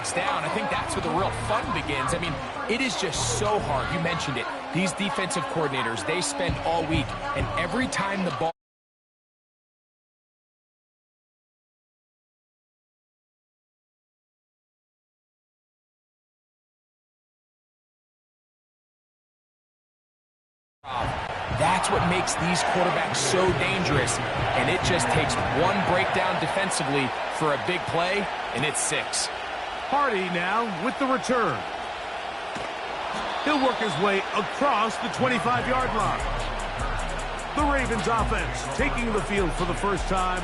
breaks down, I think that's where the real fun begins. I mean, it is just so hard. You mentioned it. These defensive coordinators, they spend all week, and every time the ball that's what makes these quarterbacks so dangerous, and it just takes one breakdown defensively for a big play, and it's 6. Hardy now with the return. He'll work his way across the 25-yard line. The Ravens offense taking the field for the first time,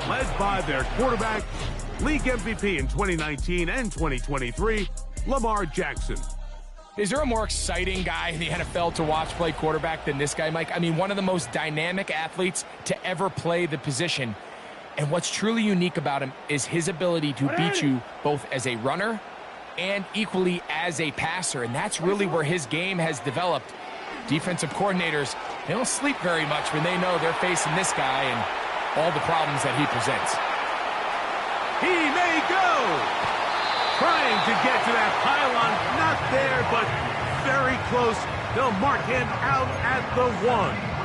led by their quarterback, league MVP in 2019 and 2023, Lamar Jackson. Is there a more exciting guy in the NFL to watch play quarterback than this guy, Mike? I mean, one of the most dynamic athletes to ever play the position. And what's truly unique about him is his ability to beat you both as a runner and equally as a passer. And that's really where his game has developed. Defensive coordinators, they don't sleep very much when they know they're facing this guy and all the problems that he presents. He may go! Trying to get to that pylon, not there, but very close. They'll mark him out at the 1.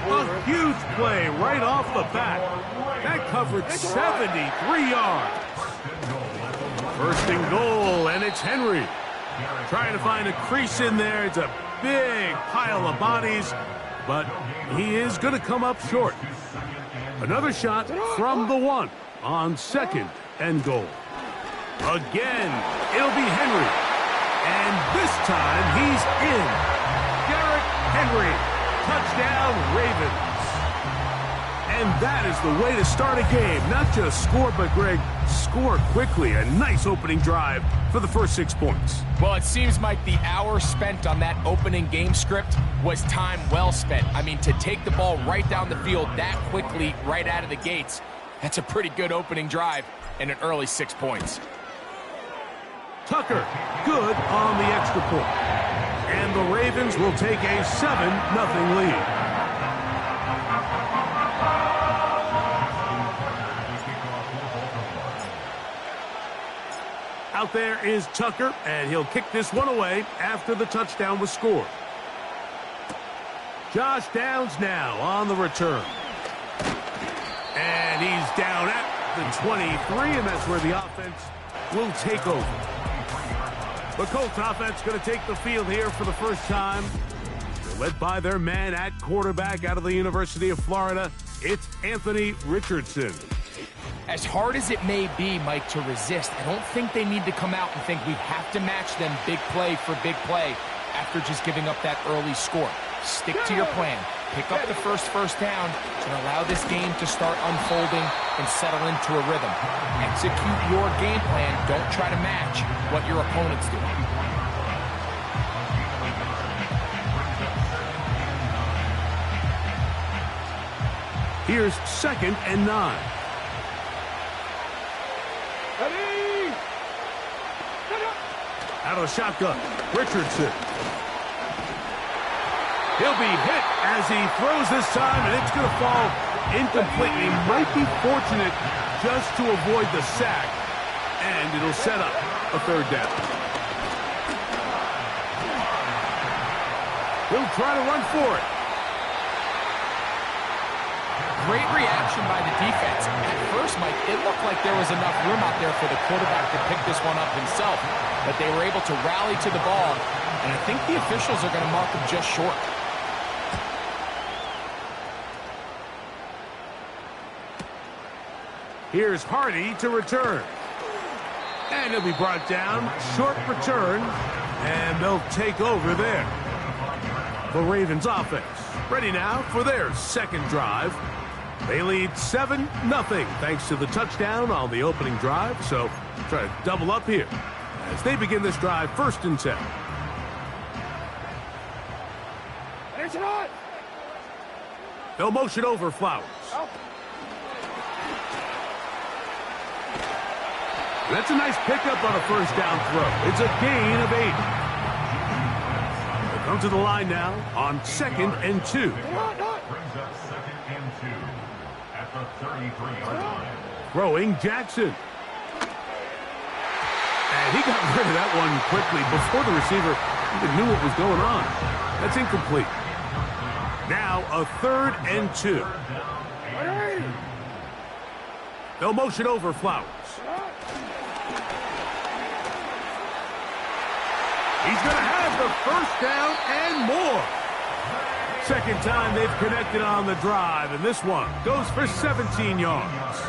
A huge play right off the bat. That covered 73 yards. First and goal, and it's Henry. Trying to find a crease in there. It's a big pile of bodies, but he is going to come up short. Another shot from the 1 on second and goal. Again, it'll be Henry. And this time, he's in. Derrick Henry. Touchdown, Ravens. And that is the way to start a game. Not just score, but, Greg, score quickly. A nice opening drive for the first 6 points. Well, it seems like the hour spent on that opening game script was time well spent. I mean, to take the ball right down the field that quickly right out of the gates, that's a pretty good opening drive and an early 6 points. Tucker, good on the extra point. And the Ravens will take a 7-0 lead. Out there is Tucker, and he'll kick this one away after the touchdown was scored. Josh Downs now on the return. And he's down at the 23, and that's where the offense will take over. The Colts offense going to take the field here for the first time. They're led by their man at quarterback out of the University of Florida. It's Anthony Richardson. As hard as it may be, Mike, to resist, I don't think they need to come out and think we have to match them big play for big play after just giving up that early score. Stick to your plan. Pick up the first down and allow this game to start unfolding and settle into a rhythm. Execute your game plan. Don't try to match what your opponent's doing. Here's 2nd and 9. Out of the shotgun, Richardson. He'll be hit as he throws this time, and it's going to fall incomplete. He might be fortunate just to avoid the sack, and it'll set up a 3rd down. He'll try to run for it. Great reaction by the defense. At first, Mike, it looked like there was enough room out there for the quarterback to pick this one up himself, but they were able to rally to the ball, and I think the officials are going to mark him just short. Here's Hardy to return. And he'll be brought down. Short return. And they'll take over there. The Ravens offense ready now for their 2nd drive. They lead 7-0 thanks to the touchdown on the opening drive. So try to double up here as they begin this drive 1st and 10. They'll motion over Flowers. That's a nice pickup on a 1st down throw. It's a gain of 8. They'll come to the line now on 2nd and 2. Brings up 2nd and 2 at the 33-yard line. Throwing Jackson. And he got rid of that one quickly before the receiver even knew what was going on. That's incomplete. Now a 3rd and 2. They'll motion over Flowers. He's going to have the first down and more. Second time they've connected on the drive, and this one goes for 17 yards.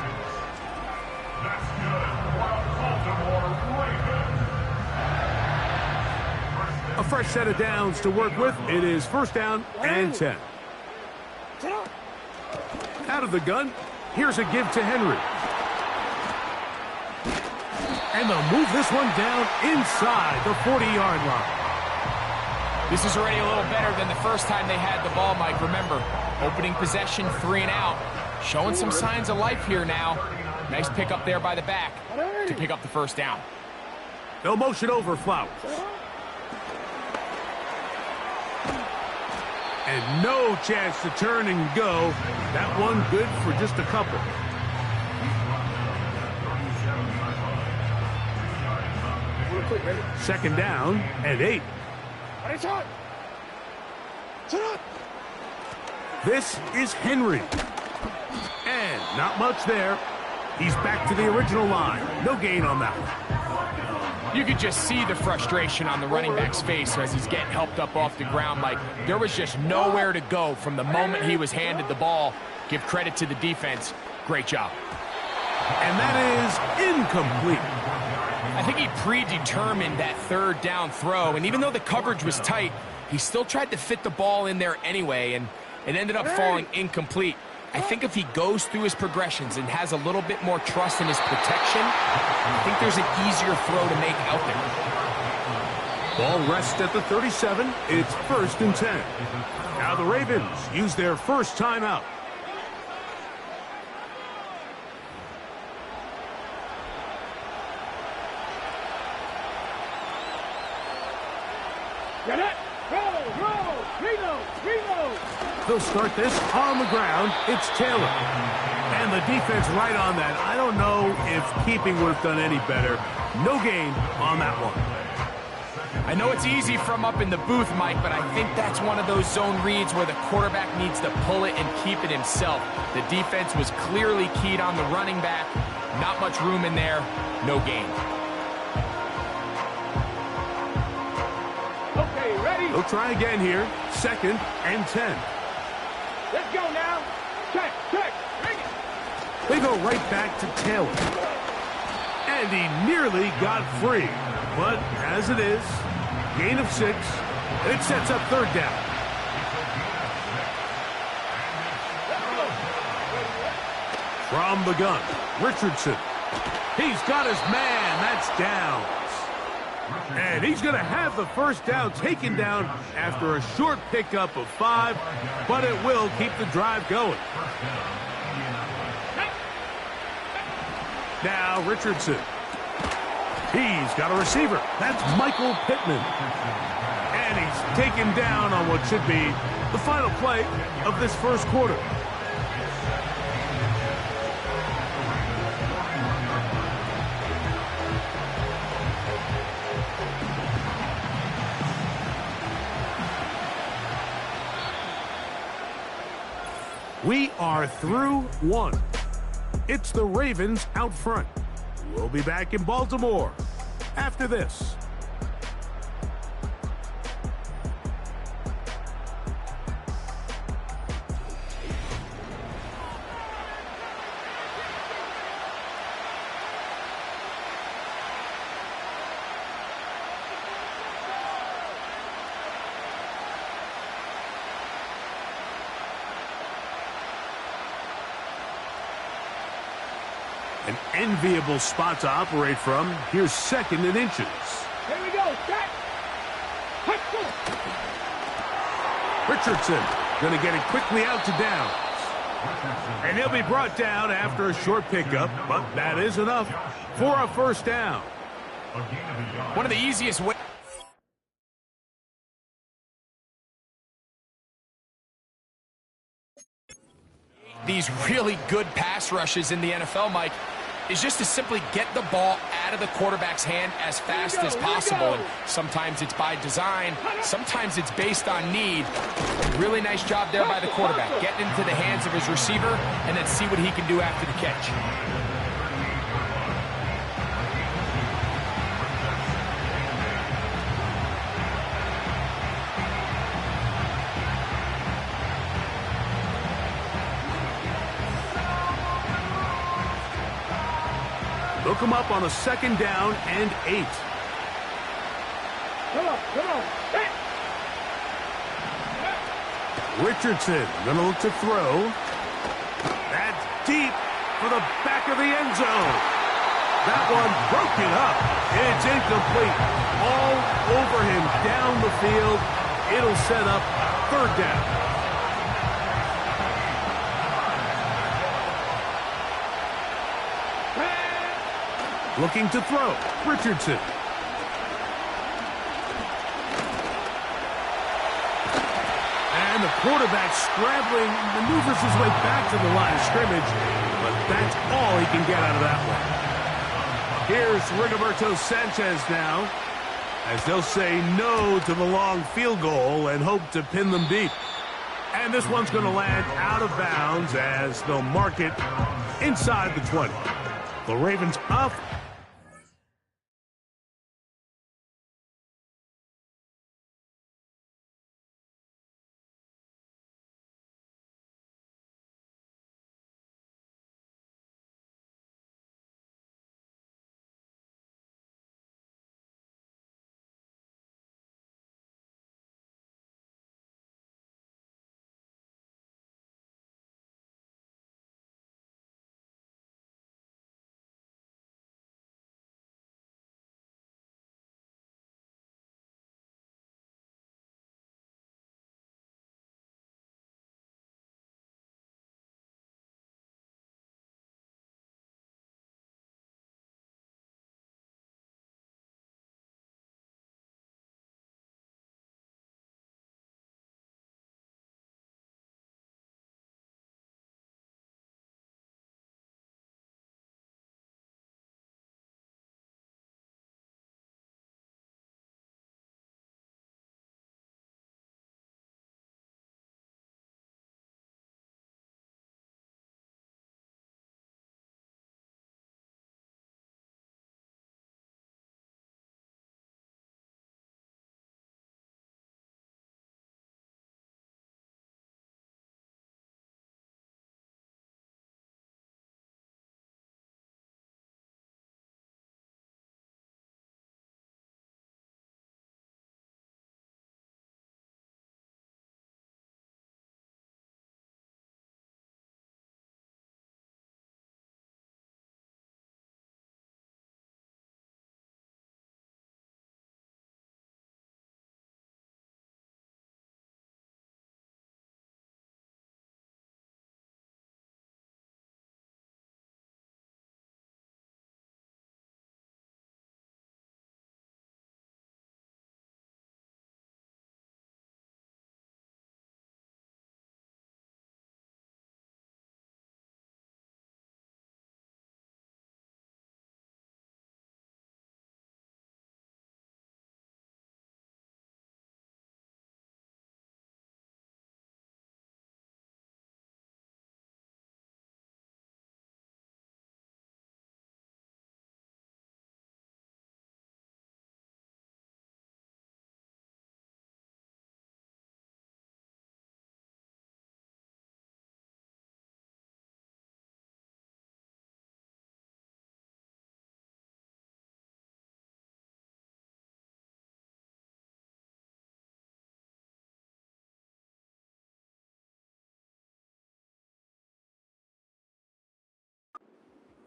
A fresh set of downs to work with. It is 1st down and 10. Out of the gun, here's a give to Henry. And they'll move this one down inside the 40-yard line. This is already a little better than the first time they had the ball, Mike. Remember, opening possession, 3 and out. Showing some signs of life here now. Nice pick up there by the back to pick up the 1st down. They'll motion over Flowers. And no chance to turn and go. That one good for just a couple. Second down and 8. This is Henry. And not much there. He's back to the original line. No gain on that one. You could just see the frustration on the running back's face as he's getting helped up off the ground. Like, there was just nowhere to go from the moment he was handed the ball. Give credit to the defense. Great job. And that is incomplete. I think he predetermined that 3rd down throw, and even though the coverage was tight, he still tried to fit the ball in there anyway, and it ended up falling incomplete. I think if he goes through his progressions and has a little bit more trust in his protection, I think there's an easier throw to make out there. Ball rests at the 37. It's 1st and 10. Now the Ravens use their first timeout. They'll start this on the ground. It's Taylor. And the defense right on that. I don't know if keeping would have done any better. No gain on that one. I know it's easy from up in the booth, Mike, but I think that's one of those zone reads where the quarterback needs to pull it and keep it himself. The defense was clearly keyed on the running back. Not much room in there. No gain. Okay, ready? They'll try again here. 2nd and 10. Let's go now. Check. Bring it. They go right back to Taylor. And he nearly got free. But as it is, gain of 6. And it sets up 3rd down. From the gun, Richardson. He's got his man. That's down. And he's going to have the 1st down taken down after a short pickup of 5, but it will keep the drive going. Now Richardson. He's got a receiver. That's Michael Pittman. And he's taken down on what should be the final play of this 1st quarter. We are through 1. It's the Ravens out front. We'll be back in Baltimore after this. An enviable spot to operate from. Here's 2nd and inches. Here we go. Check. Richardson going to get it quickly out to downs. And he'll be brought down after a short pickup, but that is enough for a 1st down. One of the easiest ways. These really good pass rushes in the NFL, Mike. is just to simply get the ball out of the quarterback's hand as fast as possible. And sometimes it's by design, sometimes it's based on need. Really nice job there by the quarterback, getting into the hands of his receiver and then see what he can do after the catch. Look him up on a 2nd down and 8. Come on. Hey. Richardson going to look to throw. That's deep for the back of the end zone. That one broken up. It's incomplete. All over him down the field. It'll set up 3rd down. Looking to throw. Richardson. And the quarterback scrambling, maneuvers his way back to the line of scrimmage, but that's all he can get out of that one. Here's Rigoberto Sanchez now, as they'll say no to the long field goal and hope to pin them deep. And this one's going to land out of bounds as they'll mark it inside the 20. The Ravens up.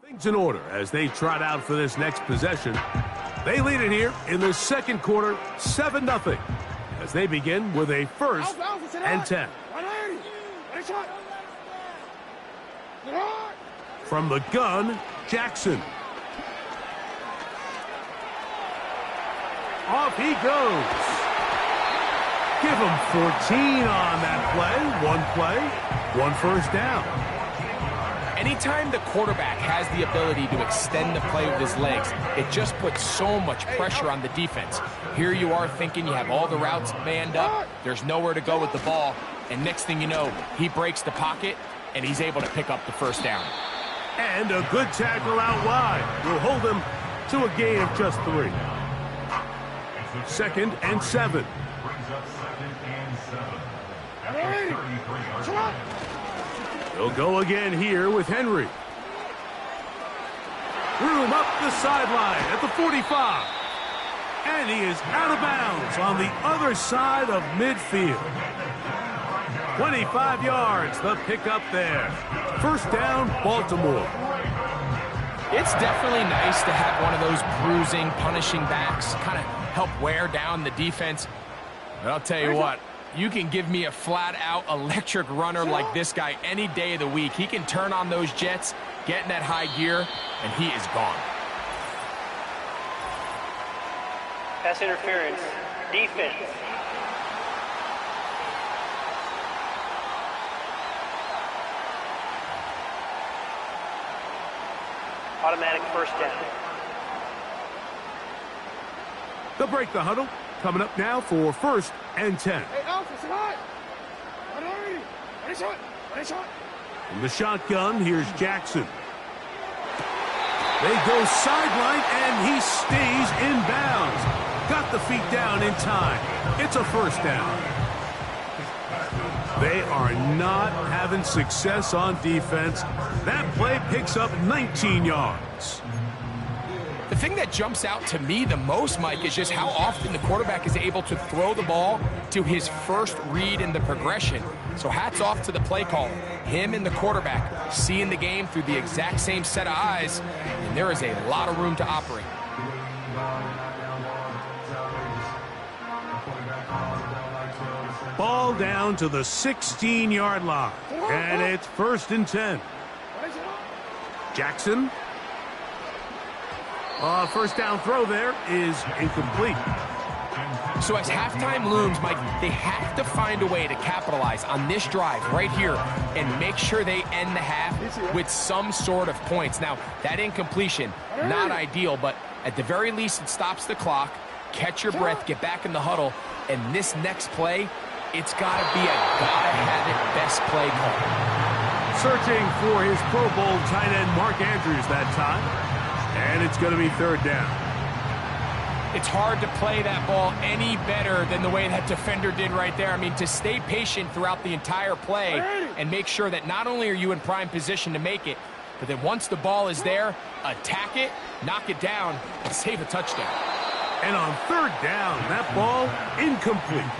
Things in order as they trot out for this next possession. They lead it here in the 2nd quarter, 7-0, as they begin with a 1st and 10. From the gun, Jackson. Off he goes. Give him 14 on that play. One 1st down. Anytime the quarterback has the ability to extend the play with his legs, it just puts so much pressure on the defense. Here you are thinking you have all the routes manned up, there's nowhere to go with the ball, and next thing you know, he breaks the pocket, and he's able to pick up the first down. And a good tackle out wide will hold him to a gain of just 3. 2nd and 7. Brings up 2nd and 7. At the 33-yard line. He'll go again here with Henry. Room up the sideline at the 45. And he is out of bounds on the other side of midfield. 25 yards, the pickup there. First down, Baltimore. It's definitely nice to have one of those bruising, punishing backs, kind of help wear down the defense. But I'll tell you what, you can give me a flat-out electric runner like this guy any day of the week. He can turn on those jets, get in that high gear, and he is gone. Pass interference. Defense. Automatic first down. They'll break the huddle. Coming up now for 1st and 10. In the shotgun, here's Jackson. They go sideline, and he stays in bounds. Got the feet down in time. It's a first down. They are not having success on defense. That play picks up 19 yards. The thing that jumps out to me the most, Mike, is just how often the quarterback is able to throw the ball to his first read in the progression. So hats off to the play caller. Him and the quarterback seeing the game through the exact same set of eyes, and there is a lot of room to operate. Ball down to the 16-yard line, and it's 1st and 10. Jackson. First down throw there is incomplete. So as halftime looms, Mike, they have to find a way to capitalize on this drive right here and make sure they end the half with some sort of points. Now, that incompletion, not ideal, but at the very least, it stops the clock. Catch your breath, get back in the huddle, and this next play, it's got to be a gotta-have-it best play call. Searching for his Pro Bowl tight end Mark Andrews that time. And it's going to be 3rd down. It's hard to play that ball any better than the way that defender did right there. I mean, to stay patient throughout the entire play and make sure that not only are you in prime position to make it, but that once the ball is there, attack it, knock it down, and save a touchdown. And on 3rd down, that ball incomplete.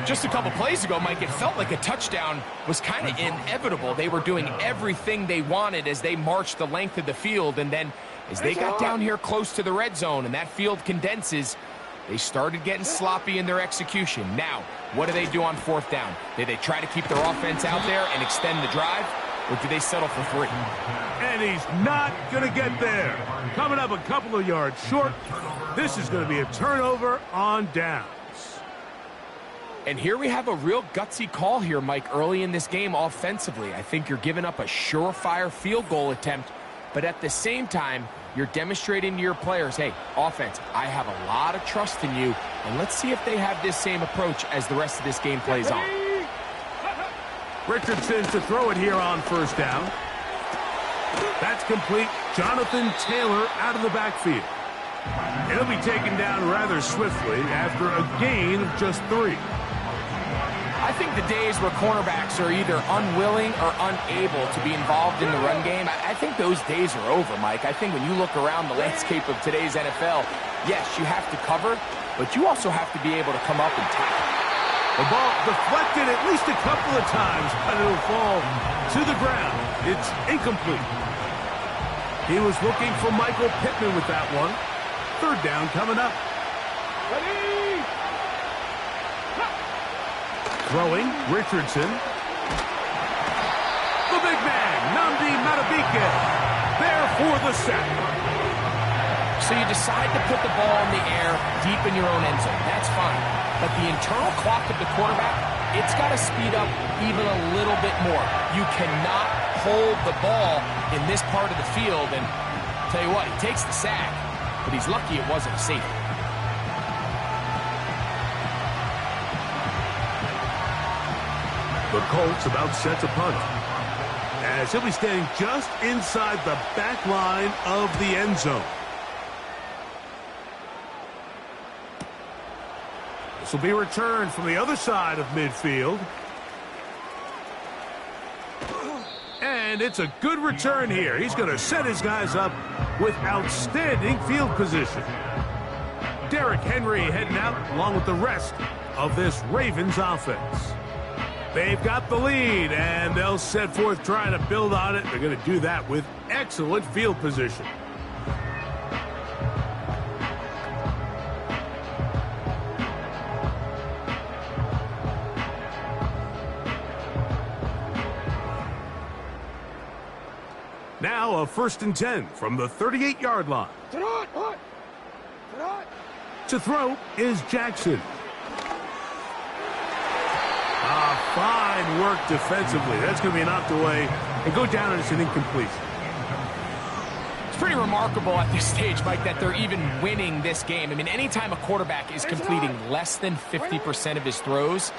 Just a couple plays ago, Mike, it felt like a touchdown was kind of inevitable. They were doing everything they wanted as they marched the length of the field, and then as they got down here close to the red zone and that field condenses, they started getting sloppy in their execution. Now, what do they do on 4th down? Do they try to keep their offense out there and extend the drive, or do they settle for 3? And he's not going to get there. Coming up a couple of yards short. This is going to be a turnover on downs. And here we have a real gutsy call here, Mike, early in this game offensively. I think you're giving up a surefire field goal attempt, but at the same time, you're demonstrating to your players, hey, offense, I have a lot of trust in you, and let's see if they have this same approach as the rest of this game plays on. Richardson to throw it here on 1st down. That's complete. Jonathan Taylor out of the backfield. He'll be taken down rather swiftly after a gain of just 3. I think the days where cornerbacks are either unwilling or unable to be involved in the run game, I think those days are over, Mike. I think when you look around the landscape of today's NFL, yes, you have to cover, but you also have to be able to come up and tackle. The ball deflected at least a couple of times, but it'll fall to the ground. It's incomplete. He was looking for Michael Pittman with that one. 3rd down coming up. Ready? Throwing, Richardson. The big man, Nnamdi Madubuike, there for the sack. So you decide to put the ball in the air deep in your own end zone. That's fine. But the internal clock of the quarterback, it's got to speed up even a little bit more. You cannot hold the ball in this part of the field. And tell you what, he takes the sack, but he's lucky it wasn't a safety. The Colts about set to punt, as he'll be standing just inside the back line of the end zone. This will be returned from the other side of midfield. And it's a good return here. He's going to set his guys up with outstanding field position. Derrick Henry heading out along with the rest of this Ravens offense. They've got the lead, and they'll set forth trying to build on it. They're going to do that with excellent field position. Now a 1st and 10 from the 38-yard line. To throw is Jackson. Fine work defensively. That's going to be knocked away and go down, and it's an incompletion. It's pretty remarkable at this stage, Mike, that they're even winning this game. I mean, anytime a quarterback is completing less than 50% of his throws,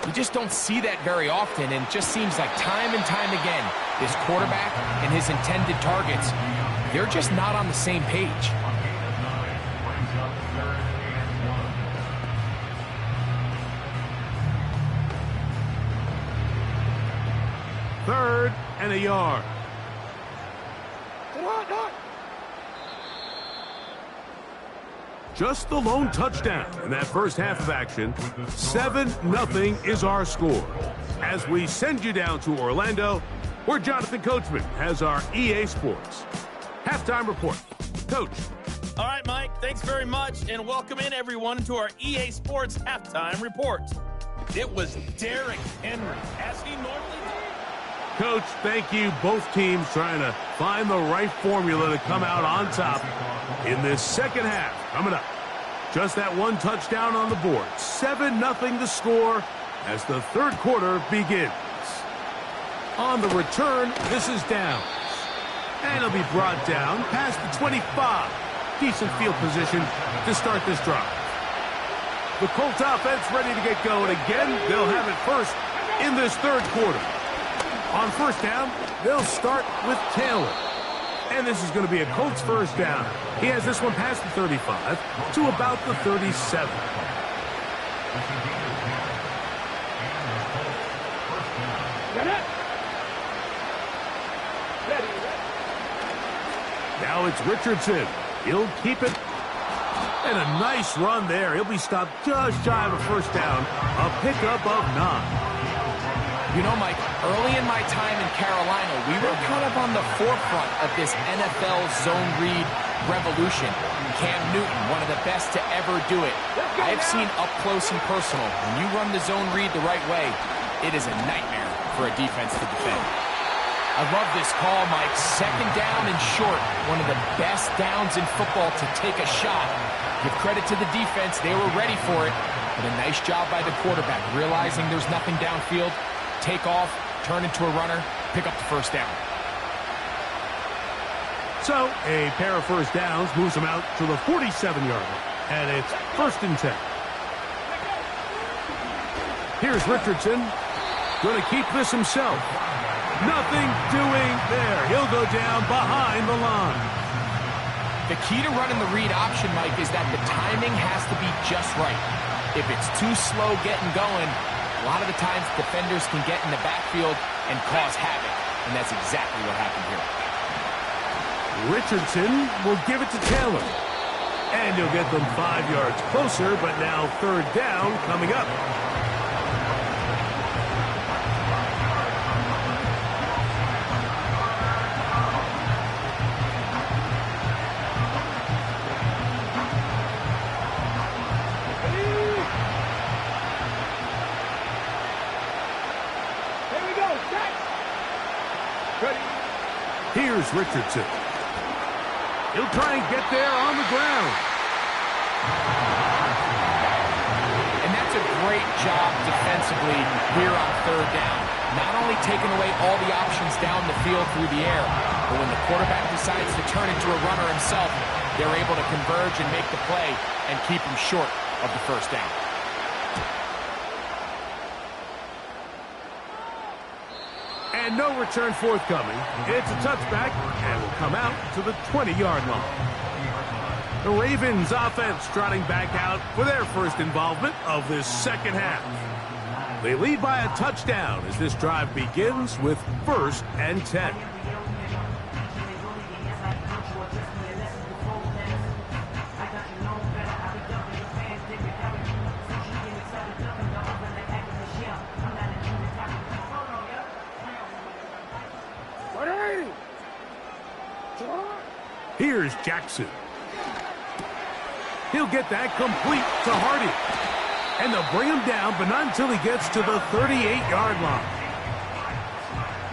you just don't see that very often, and it just seems like time and time again, this quarterback and his intended targets, they're just not on the same page. Third and a yard. Just the lone touchdown in that first half of action. 7-0 is our score. As we send you down to Orlando, where Jonathan Coachman has our EA Sports halftime report. Coach. All right, Mike, thanks very much, and welcome in everyone to our EA Sports halftime report. It was Derrick Henry, as he normally does. Coach, thank you. Both teams trying to find the right formula to come out on top in this second half. Coming up, just that one touchdown on the board. 7-0 the score as the third quarter begins. On the return, this is Downs. And he'll be brought down past the 25. Decent field position to start this drive. The Colts offense ready to get going again. They'll have it first in this third quarter. On first down, they'll start with Taylor. And this is going to be a Colts first down. He has this one past the 35 to about the 37. Now it's Richardson. He'll keep it. And a nice run there. He'll be stopped just shy of a first down. A pickup of 9. You know, Mike, early in my time in Carolina, we were kind of on the forefront of this NFL zone read revolution. Cam Newton, one of the best to ever do it. I have seen up close and personal, when you run the zone read the right way, it is a nightmare for a defense to defend. I love this call, Mike. Second down and short. One of the best downs in football to take a shot. Give credit to the defense. They were ready for it. But a nice job by the quarterback, realizing there's nothing downfield. Take off, turn into a runner, pick up the first down. So, a pair of first downs moves them out to the 47-yard line. And it's 1st and 10. Here's Richardson. Going to keep this himself. Nothing doing there. He'll go down behind the line. The key to running the read option, Mike, is that the timing has to be just right. If it's too slow getting going, a lot of the times defenders can get in the backfield and cause havoc, and that's exactly what happened here. Richardson will give it to Taylor. And he'll get them 5 yards closer, but now third down coming up. Here's Richardson. He'll try and get there on the ground. And that's a great job defensively here on third down. not only taking away all the options down the field through the air, but when the quarterback decides to turn into a runner himself, they're able to converge and make the play and keep him short of the first down. And no return forthcoming. It's a touchback and will come out to the 20-yard line. The Ravens offense trotting back out for their first involvement of this second half. They lead by a touchdown as this drive begins with 1st and 10. Here's Jackson. He'll get that complete to Hardy. And they'll bring him down, but not until he gets to the 38-yard line.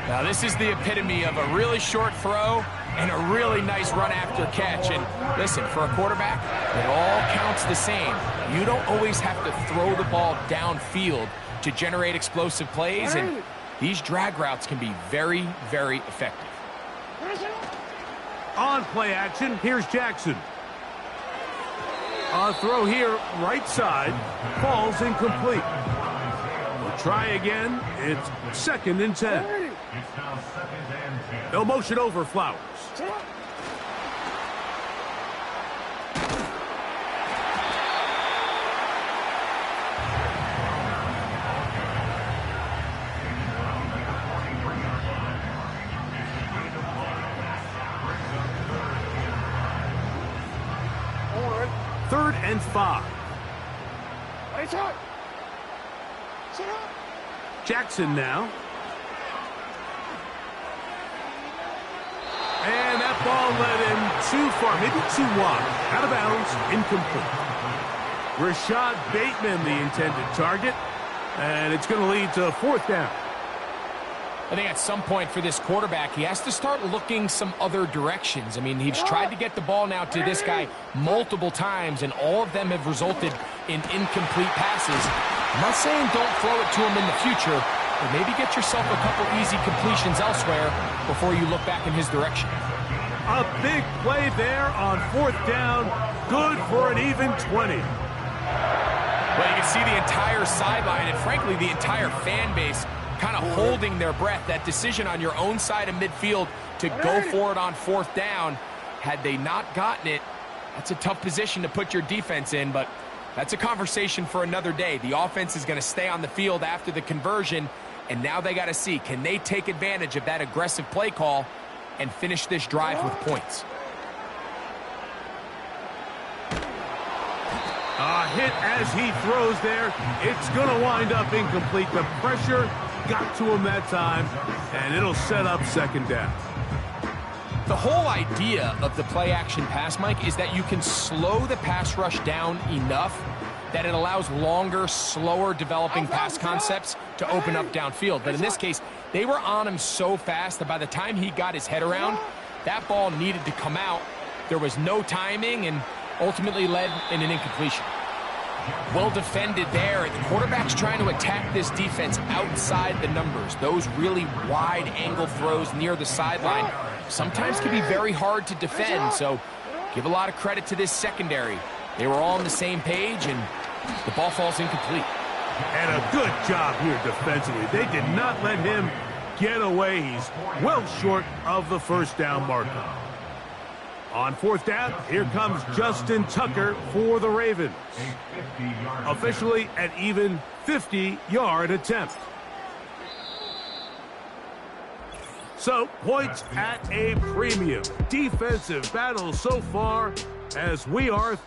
Now, this is the epitome of a really short throw and a really nice run after catch. And listen, for a quarterback, it all counts the same. You don't always have to throw the ball downfield to generate explosive plays, and these drag routes can be very, very effective. On play action, here's Jackson. A throw here, right side, falls incomplete. We'll try again. It's 2nd and 10. They'll motion over Flowers. Third and 5. Jackson now. And that ball led him too far, maybe too wide. Out of bounds, incomplete. Rashad Bateman, the intended target. And it's going to lead to 4th down. I think at some point for this quarterback, he has to start looking some other directions. I mean, he's tried to get the ball now to this guy multiple times, and all of them have resulted in incomplete passes. I'm not saying don't throw it to him in the future, but maybe get yourself a couple easy completions elsewhere before you look back in his direction. A big play there on 4th down. Good for an even 20. Well, you can see the entire sideline and, frankly, the entire fan base kind of holding their breath. That decision on your own side of midfield to go for it on 4th down, had they not gotten it, that's a tough position to put your defense in, but that's a conversation for another day. The offense is going to stay on the field after the conversion, and now they got to see, can they take advantage of that aggressive play call and finish this drive with points? A hit as he throws there. It's going to wind up incomplete. The pressure got to him that time, and it'll set up 2nd down. The whole idea of the play-action pass, Mike, is that you can slow the pass rush down enough that it allows longer, slower developing pass concepts to open up downfield. But in this case, they were on him so fast that by the time he got his head around, that ball needed to come out. There was no timing and ultimately led in an incompletion. Well defended there. The quarterback's trying to attack this defense outside the numbers. Those really wide angle throws near the sideline sometimes can be very hard to defend, so give a lot of credit to this secondary. They were all on the same page, and the ball falls incomplete. And a good job here defensively. They did not let him get away. He's well short of the 1st down marker. On 4th down, here comes Justin Tucker for the Ravens. Officially an even 50-yard attempt. So, points at a premium. Defensive battle so far as we are